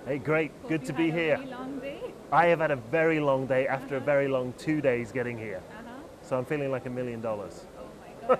Hey, great. Hope Good you to had be a here. very long day. I have had a very long day after a very long 2 days getting here. Uh-huh. So I'm feeling like $1 million. Oh my God.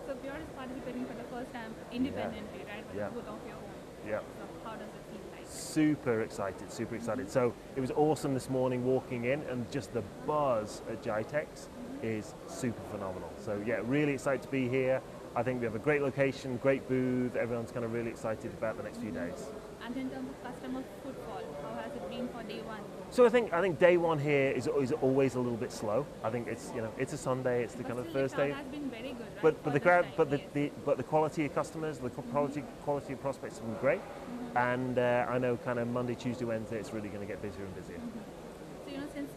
So Pure is participating for the first time independently, right? With Yeah. a booth of your own. Yeah. So how does it feel like? Super excited, super excited. So it was awesome this morning walking in, and just the buzz at Jitex is super phenomenal. So yeah, really excited to be here. I think we have a great location, great booth. Everyone's kind of really excited about the next few days. And in terms of customer footfall, how has it been for day one? So I think day one here is always a little bit slow. I think it's a Sunday, it's the But kind of still first the crowd day. has been very good, right? But for the this crowd, time, but yes. the quality of customers, the quality of prospects have been great, and I know kind of Monday, Tuesday, Wednesday, it's really going to get busier and busier. So since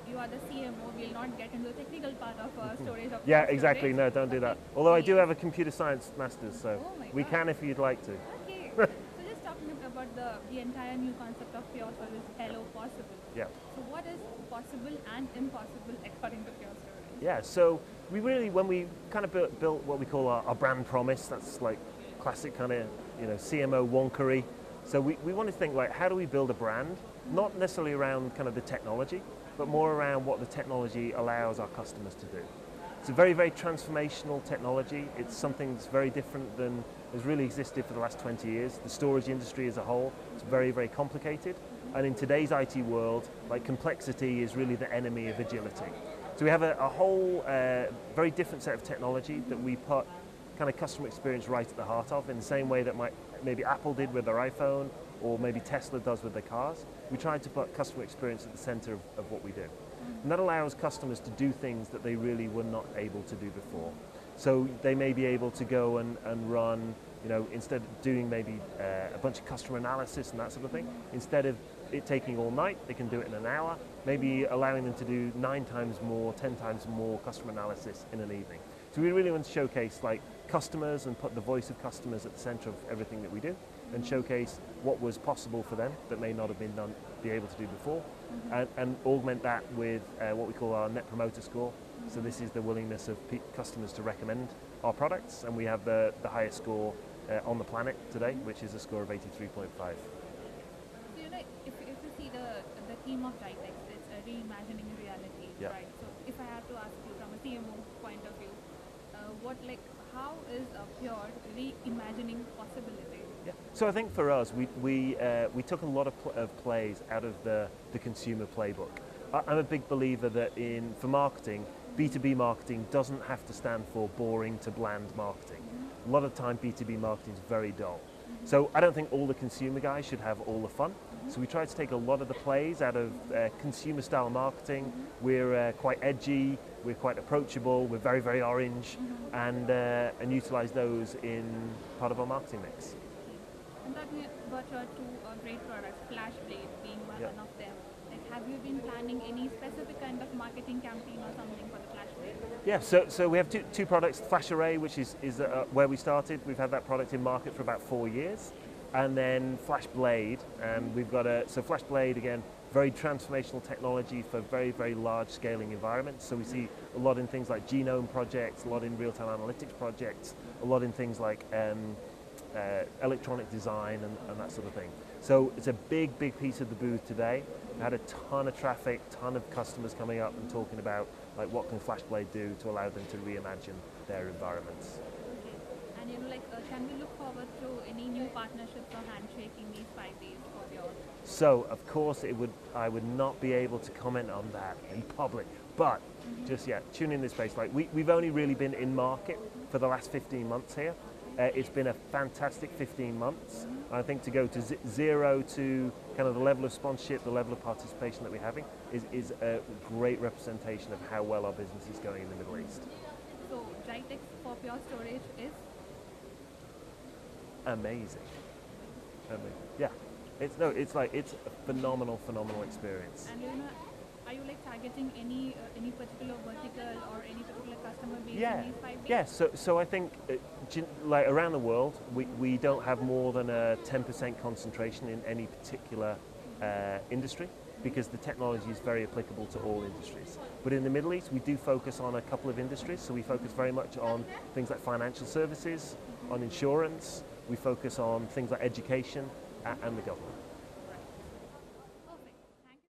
you are the CMO, we'll not get into the technical part of storage of Yeah, your exactly. storage. No, don't do that. Okay. Although I do Yes. have a computer science master's, so Oh my we God. can if you'd like to. Okay. So just talking about the entire new concept of Pure Storage, Hello Possible. Yeah. So what is possible and impossible according to Pure Storage? Yeah, so we really, when we kind of built what we call our brand promise, that's like classic kind of, CMO wonkery. So we want to think like, how do we build a brand? Not necessarily around kind of the technology, but more around what the technology allows our customers to do. It's a very, very transformational technology. It's something that's very different than has really existed for the last 20 years. The storage industry as a whole is very, very complicated. And in today's IT world, like complexity is really the enemy of agility. So we have a whole very different set of technology that we put kind of customer experience right at the heart of, in the same way that maybe Apple did with their iPhone, or maybe Tesla does with their cars. We tried to put customer experience at the center of what we do. And that allows customers to do things that they really were not able to do before. So they may be able to go and run, instead of doing maybe a bunch of customer analysis and that sort of thing, instead of it taking all night, they can do it in an hour, maybe allowing them to do 9 times more, 10 times more customer analysis in an evening. So we really want to showcase like customers and put the voice of customers at the center of everything that we do, and showcase what was possible for them that may not have be able to do before, and augment that with what we call our Net Promoter Score. So this is the willingness of customers to recommend our products, and we have the highest score on the planet today, which is a score of 83.5. So if you see the theme of Jitex, it's reimagining reality, Yeah. right? So if I have to ask you from a CMO point of view, how is Pure reimagining possibility? Yeah. So I think for us, we took a lot of plays out of the consumer playbook. I'm a big believer that for marketing, B2B marketing doesn't have to stand for boring to bland marketing. A lot of the time B2B marketing is very dull. So I don't think all the consumer guys should have all the fun. So we tried to take a lot of the plays out of consumer style marketing. We're quite edgy, we're quite approachable, we're very, very orange, and utilize those in part of our marketing mix. And talking about your two great products, FlashBlade being one Yeah. of them, have you been planning any specific kind of marketing campaign or something for the FlashBlade? Yeah, so we have two products, Flash Array, which is where we started. We've had that product in market for about 4 years. And then FlashBlade, and we've got so FlashBlade, again, very transformational technology for very, very large scaling environments. So we see a lot in things like genome projects, a lot in real-time analytics projects, a lot in things like electronic design and that sort of thing. So it's a big, big piece of the booth today. We had a ton of traffic, ton of customers coming up and talking about like what can FlashBlade do to allow them to reimagine their environments. Okay. And can we look forward to any new partnerships or handshaking these 5 days for Pure? So of course I would not be able to comment on that in public, but just tune in this space. Like we've only really been in market for the last 15 months here. It's been a fantastic 15 months. I think to go to zero to kind of the level of sponsorship, the level of participation that we're having is a great representation of how well our business is going in the Middle East. So Jitex for Pure Storage is? Amazing. Yeah. It's a phenomenal experience. And are you targeting any particular vertical or any particular customer base Yeah, in these 5 days? yeah. So I think around the world, we don't have more than a 10% concentration in any particular industry, because the technology is very applicable to all industries. But in the Middle East, we do focus on a couple of industries. So we focus very much on things like financial services, on insurance. We focus on things like education and the government.